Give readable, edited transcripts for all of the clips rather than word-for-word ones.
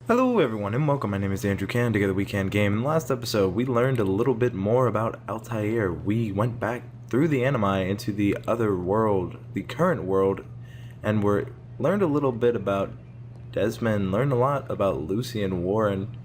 Hello everyone and welcome, my name is Andrew Can, together WeKanGame. In the last episode we learned a little bit more about Altaïr. We went back through the animi into the other world, the current world, and learned a little bit about Desmond, learned a lot about Lucy and Warren,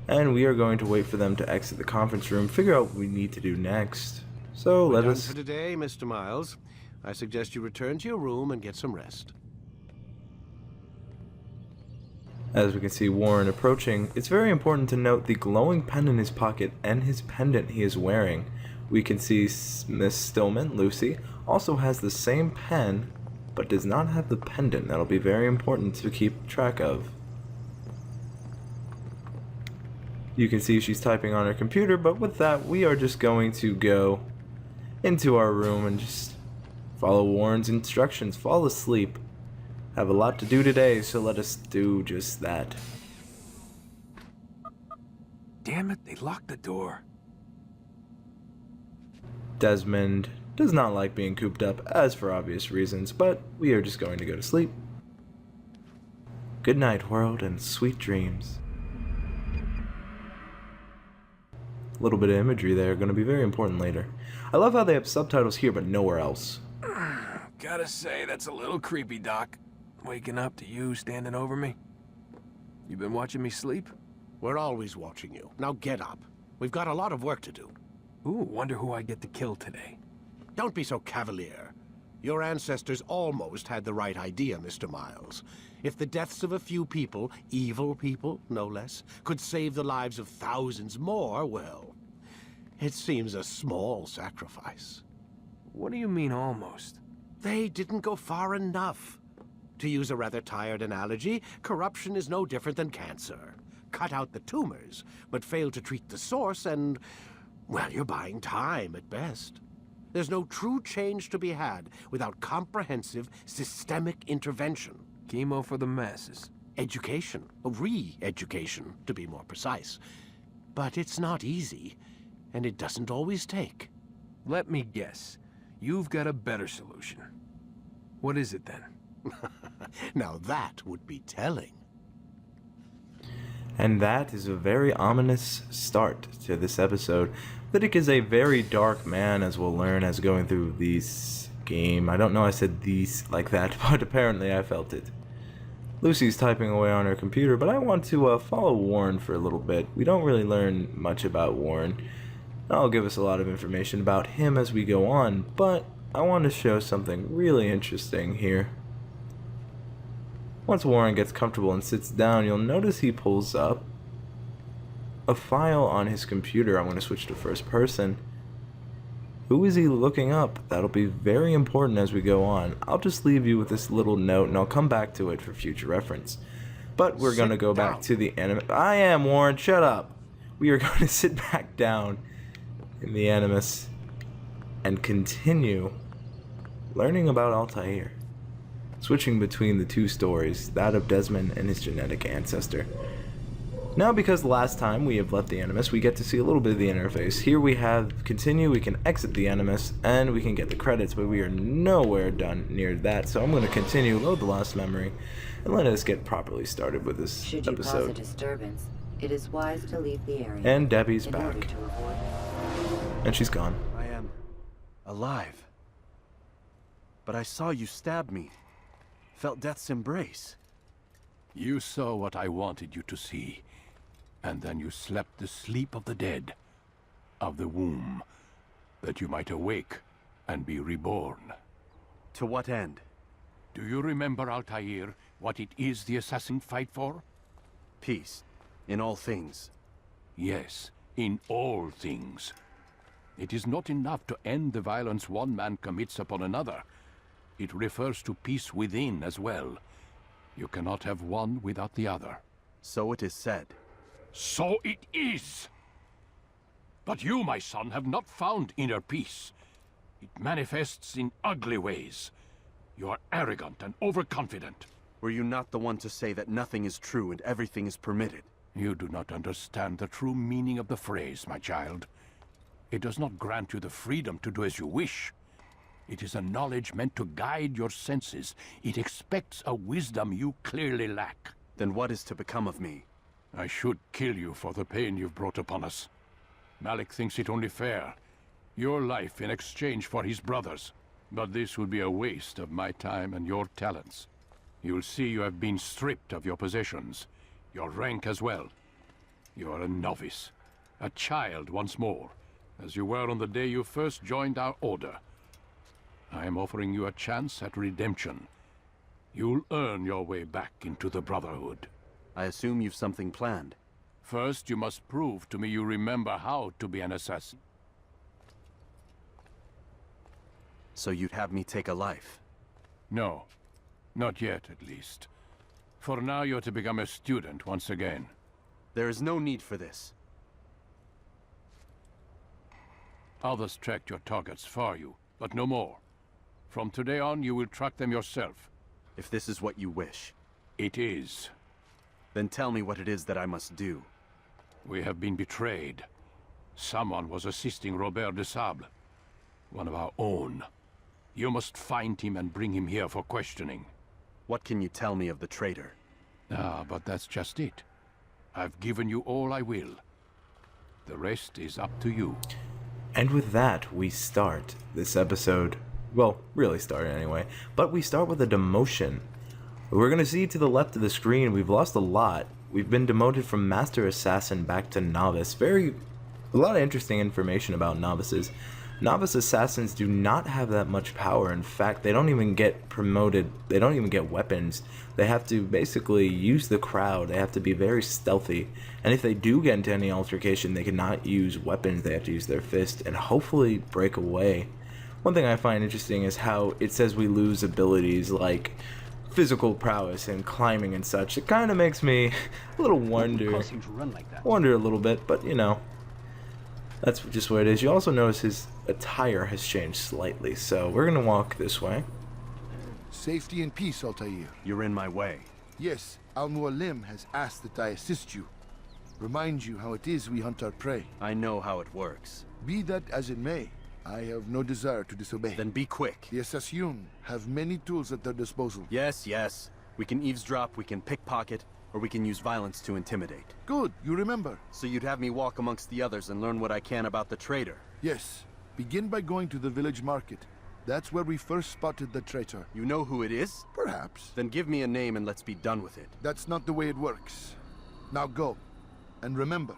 and we are going to wait for them to exit the conference room, figure out what we need to do next. So We're let done us... for today, Mr. Miles. I suggest you return to your room and get some rest. As we can see Warren approaching, it's very important to note the glowing pen in his pocket and his pendant he is wearing. We can see Miss Stillman, Lucy, also has the same pen, but does not have the pendant. That'll be very important to keep track of. You can see she's typing on her computer, but with that, we are just going to go into our room and just follow Warren's instructions, fall asleep. Have a lot to do today, so let us do just that. Damn it, they locked the door. Desmond does not like being cooped up, as for obvious reasons, but we are just going to go to sleep. Good night, world, and sweet dreams. A little bit of imagery there, going to be very important later. I love how they have subtitles here, but nowhere else. Gotta say, that's a little creepy, Doc. Waking up to you standing over me. You been watching me sleep? We're always watching you. Now get up. We've got a lot of work to do. Ooh, wonder who I get to kill today. Don't be so cavalier. Your ancestors almost had the right idea, Mr. Miles. If the deaths of a few people, evil people, no less, could save the lives of thousands more, well, it seems a small sacrifice. What do you mean, almost? They didn't go far enough. To use a rather tired analogy, corruption is no different than cancer. Cut out the tumors, but fail to treat the source and, well, you're buying time at best. There's no true change to be had without comprehensive, systemic intervention. Chemo for the masses. Education, re-education, to be more precise. But it's not easy, and it doesn't always take. Let me guess. You've got a better solution. What is it then? Now that would be telling. And that is a very ominous start to this episode. Vidic is a very dark man, as we'll learn as going through this game. I don't know I said these like that, but apparently I felt it. Lucy's typing away on her computer, but I want to follow Warren for a little bit. We don't really learn much about Warren. I'll give us a lot of information about him as we go on, but I want to show something really interesting here. Once Warren gets comfortable and sits down, you'll notice he pulls up a file on his computer. I'm going to switch to first person. Who is he looking up? That'll be very important as we go on. I'll just leave you with this little note and I'll come back to it for future reference. But we're going to go back to the anime. I am, Warren, shut up. We are going to sit back down in the Animus and continue learning about Altaïr. Switching between the two stories, that of Desmond and his genetic ancestor. Now, because last time we have left the Animus, we get to see a little bit of the interface. Here we have continue, we can exit the Animus, and we can get the credits, but we are nowhere done near that, so I'm going to continue, load the lost memory, and let us get properly started with this Should you episode. cause a disturbance, it is wise to leave the area. And Debbie's in order back. to avoid... And she's gone. I am alive. But I saw you stab me. Felt death's embrace. You saw what I wanted you to see, and then you slept the sleep of the dead, of the womb, that you might awake and be reborn. To what end? Do you remember, Altaïr, what it is the assassins fight for? Peace. In all things. Yes, in all things. It is not enough to end the violence one man commits upon another. It refers to peace within as well. You cannot have one without the other. So it is said. So it is! But you, my son, have not found inner peace. It manifests in ugly ways. You are arrogant and overconfident. Were you not the one to say that nothing is true and everything is permitted? You do not understand the true meaning of the phrase, my child. It does not grant you the freedom to do as you wish. It is a knowledge meant to guide your senses. It expects a wisdom you clearly lack. Then what is to become of me? I should kill you for the pain you've brought upon us. Malik thinks it only fair. Your life in exchange for his brother's. But this would be a waste of my time and your talents. You'll see you have been stripped of your possessions, your rank as well. You are a novice, a child once more, as you were on the day you first joined our order. I am offering you a chance at redemption. You'll earn your way back into the Brotherhood. I assume you've something planned. First, you must prove to me you remember how to be an assassin. So you'd have me take a life? No. Not yet, at least. For now, you're to become a student once again. There is no need for this. Others tracked your targets for you, but no more. From today on, you will track them yourself. If this is what you wish. It is. Then tell me what it is that I must do. We have been betrayed. Someone was assisting Robert de Sablé, one of our own. You must find him and bring him here for questioning. What can you tell me of the traitor? Ah, but that's just it. I've given you all I will. The rest is up to you. And with that, we start this episode. Well, really start anyway. But we start with a demotion. We're going to see to the left of the screen, we've lost a lot. We've been demoted from Master Assassin back to Novice. A lot of interesting information about novices. Novice assassins do not have that much power. In fact, they don't even get promoted. They don't even get weapons. They have to basically use the crowd. They have to be very stealthy. And if they do get into any altercation, they cannot use weapons. They have to use their fist and hopefully break away. One thing I find interesting is how it says we lose abilities like physical prowess and climbing and such. It kind of makes me a little wonder a little bit, but you know, that's just what it is. You also notice his attire has changed slightly, so we're gonna walk this way. Safety and peace, Altaïr. You're in my way. Yes, Al-Mualim has asked that I assist you. Remind you how it is we hunt our prey. I know how it works. Be that as it may, I have no desire to disobey. Then be quick. The Assassin have many tools at their disposal. Yes, yes. We can eavesdrop, we can pickpocket, or we can use violence to intimidate. Good, you remember. So you'd have me walk amongst the others and learn what I can about the traitor? Yes. Begin by going to the village market. That's where we first spotted the traitor. You know who it is? Perhaps. Then give me a name and let's be done with it. That's not the way it works. Now go. And remember,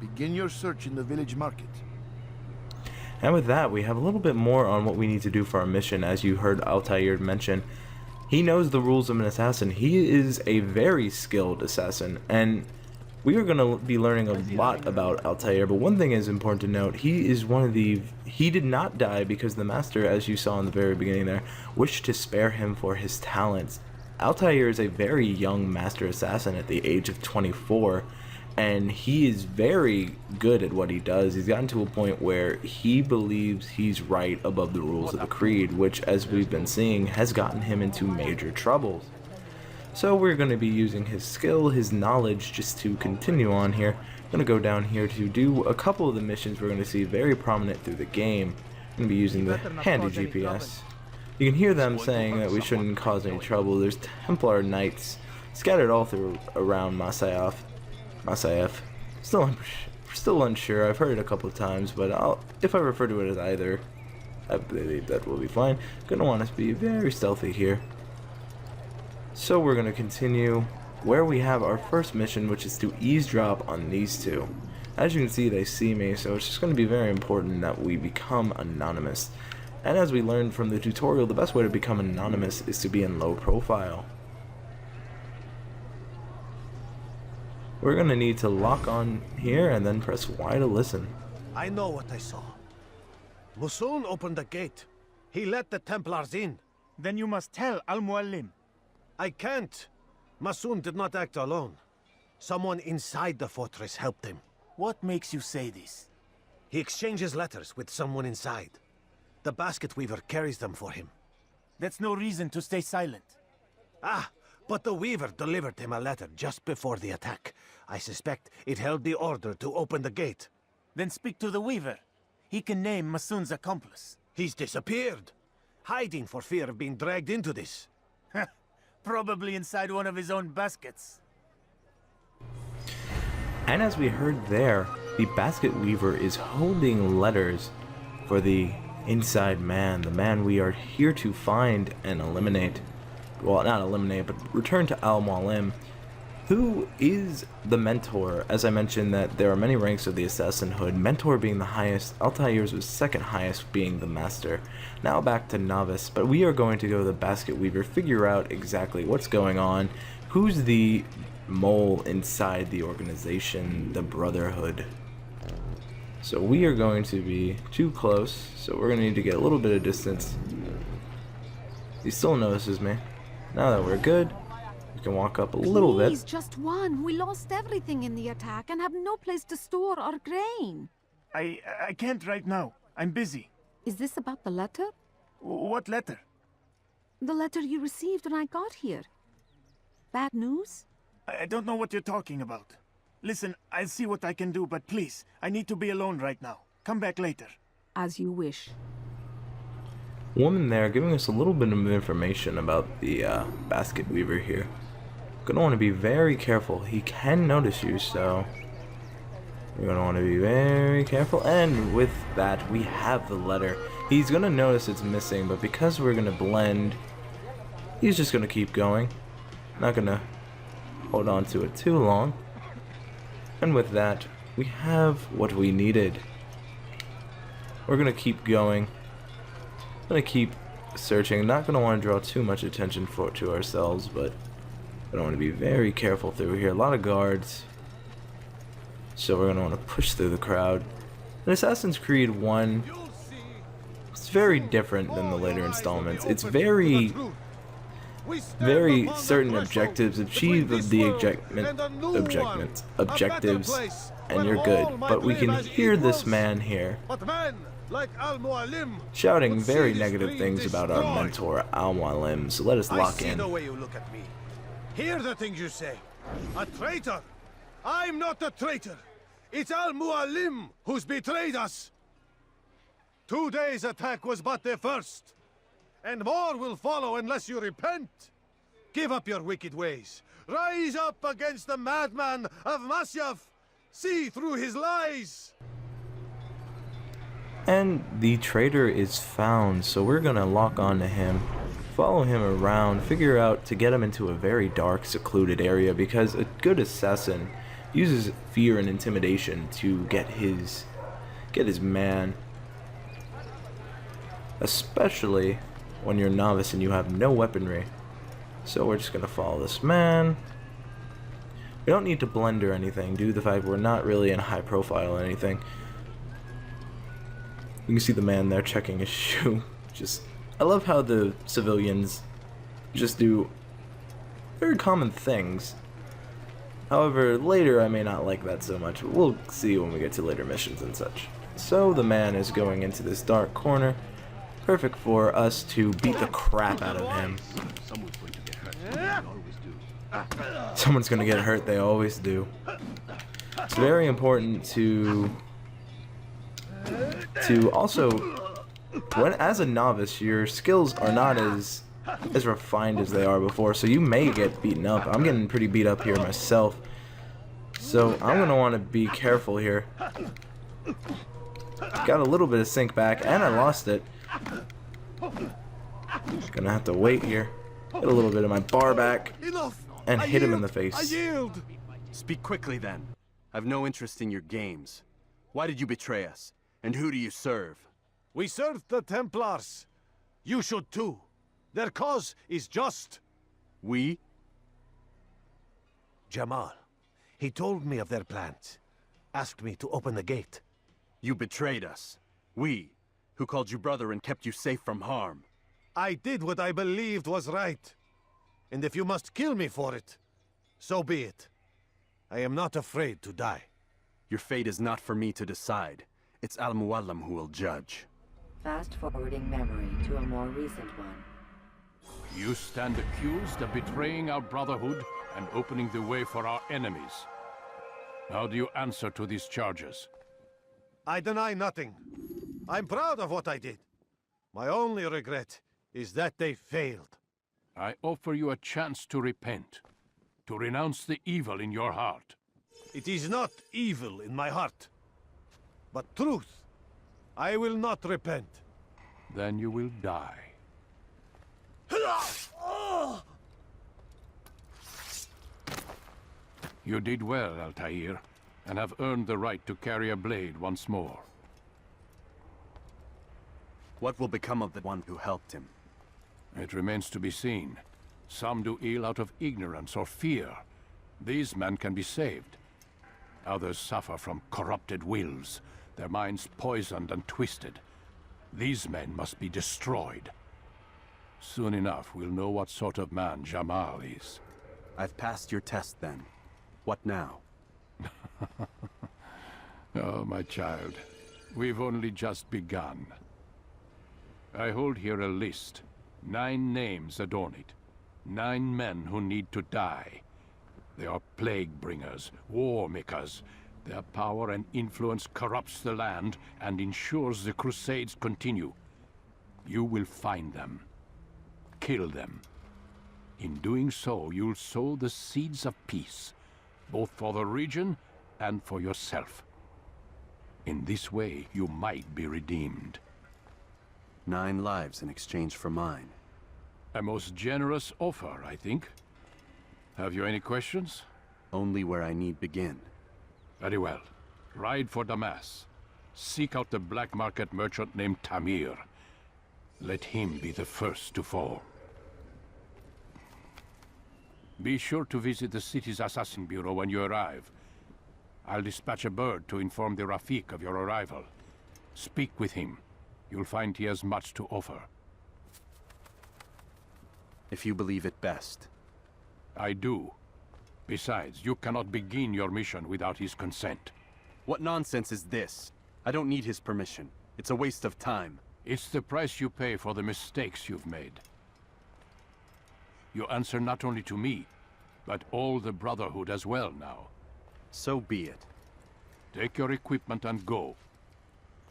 begin your search in the village market. And with that, we have a little bit more on what we need to do for our mission. As you heard Altaïr mention, he knows the rules of an assassin. He is a very skilled assassin, and we are going to be learning a lot about Altaïr. But one thing is important to note, he did not die because the master, as you saw in the very beginning there, wished to spare him for his talents. Altaïr is a very young master assassin at the age of 24. And he is very good at what he does. He's gotten to a point where he believes he's right above the rules of the creed, which, as we've been seeing, has gotten him into major troubles. So we're going to be using his skill, his knowledge, just to continue on here. I'm going to go down here to do a couple of the missions we're going to see very prominent through the game. I'm going to be using the handy GPS. You can hear them saying that we shouldn't cause any trouble. There's Templar Knights scattered all through around Masayaf. Still unsure. I've heard it a couple of times, but if I refer to it as either, I believe that will be fine. Gonna want us to be very stealthy here. So we're gonna continue where we have our first mission, which is to eavesdrop on these two. As you can see, they see me, so it's just gonna be very important that we become anonymous. And as we learned from the tutorial, the best way to become anonymous is to be in low profile. We're going to need to lock on here and then press Y to listen. I know what I saw. Musul opened the gate. He let the Templars in. Then you must tell Al-Mualim. I can't. Masun did not act alone. Someone inside the fortress helped him. What makes you say this? He exchanges letters with someone inside. The basket weaver carries them for him. That's no reason to stay silent. Ah, but the weaver delivered him a letter just before the attack. I suspect it held the order to open the gate. Then speak to the weaver. He can name Masun's accomplice. He's disappeared, hiding for fear of being dragged into this. Probably inside one of his own baskets. And as we heard there, the basket weaver is holding letters for the inside man, the man we are here to find and eliminate. Well, not eliminate, but return to Mualim, who is the mentor. As I mentioned, that there are many ranks of the assassinhood, mentor being the highest, Altaïr's was second highest, being the master. Now back to novice, but we are going to go to the basket weaver, figure out exactly what's going on, who's the mole inside the organization, the Brotherhood. So we are going to be too close, so we're going to need to get a little bit of distance. He still notices me. Now that we're good, we can walk up a little bit. Please, just one. We lost everything in the attack and have no place to store our grain. I can't right now. I'm busy. Is this about the letter? What letter? The letter you received when I got here. Bad news? I don't know what you're talking about. Listen, I'll see what I can do, but please, I need to be alone right now. Come back later. As you wish. Woman there giving us a little bit of information about the basket weaver here. Gonna want to be very careful. He can notice you, so we're gonna want to be very careful. And with that, we have the letter. He's gonna notice it's missing, but because we're gonna blend, he's just gonna keep going. Not gonna hold on to it too long. And with that, we have what we needed. We're gonna keep going. Gonna keep searching. Not gonna want to draw too much attention to ourselves, but gonna want to be very careful through here. A lot of guards, so we're gonna want to push through the crowd. In Assassin's Creed 1, it's very different than the later installments. It's very certain objectives. Achieve the objectives, and you're good. But we can hear this man here shouting very negative things about our mentor, Mualim, so let us lock in. The way you look at me. Hear the things you say. A traitor! I'm not a traitor! It's Mualim who's betrayed us! Today's attack was but the first, and more will follow unless you repent. Give up your wicked ways. Rise up against the madman of Masyaf. See through his lies. And the traitor is found, so we're gonna lock on to him, follow him around, figure out to get him into a very dark, secluded area, because a good assassin uses fear and intimidation to get his man. Especially when you're a novice and you have no weaponry. So we're just gonna follow this man. We don't need to blend or anything due to the fact we're not really in high profile or anything. You can see the man there checking his shoe. I love how the civilians just do very common things. However, later I may not like that so much, but we'll see when we get to later missions and such. So the man is going into this dark corner. Perfect for us to beat the crap out of him. Someone's gonna get hurt, they always do. It's very important to also, as a novice, your skills are not as refined as they are before, so you may get beaten up. I'm getting pretty beat up here myself, so I'm gonna want to be careful here. Got a little bit of sync back, and I lost it. Gonna have to wait here. Get a little bit of my bar back, and hit him in the face. I yield. Speak quickly then. I've no interest in your games. Why did you betray us? And who do you serve? We serve the Templars. You should too. Their cause is just. We? Jamal. He told me of their plans. Asked me to open the gate. You betrayed us. We, who called you brother and kept you safe from harm. I did what I believed was right. And if you must kill me for it, so be it. I am not afraid to die. Your fate is not for me to decide. It's Mualim who will judge. Fast-forwarding memory to a more recent one. You stand accused of betraying our brotherhood and opening the way for our enemies. How do you answer to these charges? I deny nothing. I'm proud of what I did. My only regret is that they failed. I offer you a chance to repent, to renounce the evil in your heart. It is not evil in my heart, but truth. I will not repent. Then you will die. You did well, Altaïr, and have earned the right to carry a blade once more. What will become of the one who helped him? It remains to be seen. Some do ill out of ignorance or fear. These men can be saved. Others suffer from corrupted wills, their minds poisoned and twisted. These men must be destroyed. Soon enough, we'll know what sort of man Jamal is. I've passed your test then. What now? Oh, my child. We've only just begun. I hold here a list. 9 names adorn it. 9 men who need to die. They are plague bringers, war makers. Their power and influence corrupts the land and ensures the Crusades continue. You will find them. Kill them. In doing so, you'll sow the seeds of peace, both for the region and for yourself. In this way, you might be redeemed. 9 lives in exchange for mine. A most generous offer, I think. Have you any questions? Only where I need begin. Very well. Ride for Damas. Seek out the black market merchant named Tamir. Let him be the first to fall. Be sure to visit the city's assassin bureau when you arrive. I'll dispatch a bird to inform the Rafik of your arrival. Speak with him. You'll find he has much to offer. If you believe it best. I do. Besides, you cannot begin your mission without his consent. What nonsense is this? I don't need his permission. It's a waste of time. It's the price you pay for the mistakes you've made. You answer not only to me, but all the Brotherhood as well now. So be it. Take your equipment and go.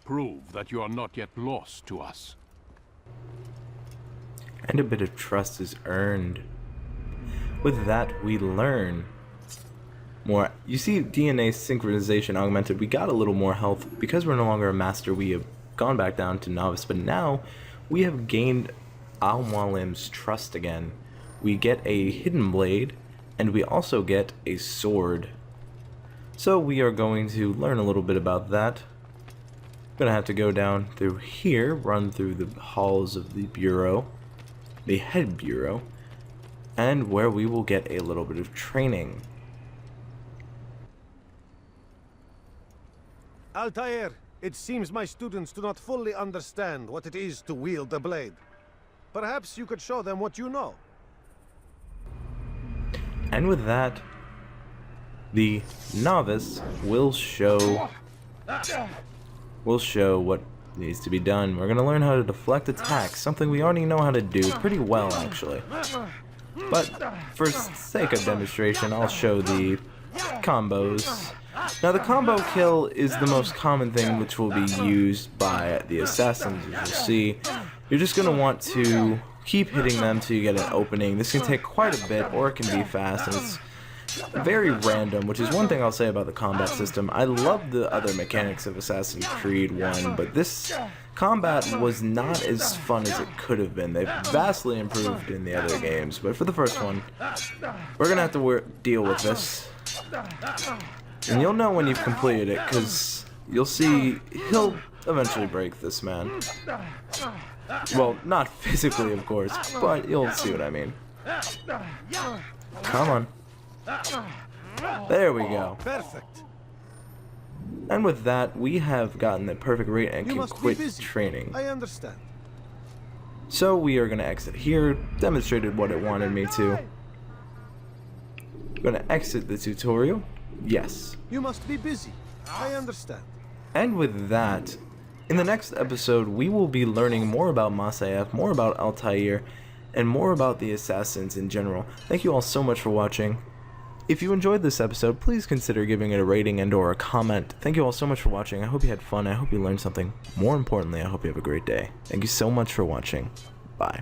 Prove that you are not yet lost to us. And a bit of trust is earned. With that, we learn more. You see DNA synchronization augmented. We got a little more health. Because we're no longer a master, we have gone back down to novice. But now, we have gained Al-Mualim's trust again. We get a hidden blade, and we also get a sword. So we are going to learn a little bit about that. Gonna have to go down through here, run through the halls of the bureau, the head bureau, and where we will get a little bit of training. Altaïr, it seems my students do not fully understand what it is to wield the blade. Perhaps you could show them what you know. And with that, the novice will show what needs to be done. We're going to learn how to deflect attacks, something we already know how to do pretty well, actually. But for sake of demonstration, I'll show the combos. Now, the combo kill is the most common thing which will be used by the assassins, as you'll see. You're just going to want to keep hitting them till you get an opening. This can take quite a bit, or it can be fast, and it's very random, which is one thing I'll say about the combat system. I love the other mechanics of Assassin's Creed 1, but this combat was not as fun as it could have been. They've vastly improved in the other games, but for the first one, we're gonna have to deal with this. And you'll know when you've completed it, because you'll see he'll eventually break this man. Well, not physically, of course, but you'll see what I mean. Come on. There we go. Perfect. And with that, we have gotten the perfect rate and can quit training. I understand. So we are going to exit here. Demonstrated what it wanted me to. I'm going to exit the tutorial. Yes. You must be busy. I understand. And with that, in the next episode, we will be learning more about Masyaf, more about Altaïr, and more about the assassins in general. Thank you all so much for watching. If you enjoyed this episode, please consider giving it a rating and or a comment. Thank you all so much for watching. I hope you had fun. I hope you learned something. More importantly, I hope you have a great day. Thank you so much for watching. Bye.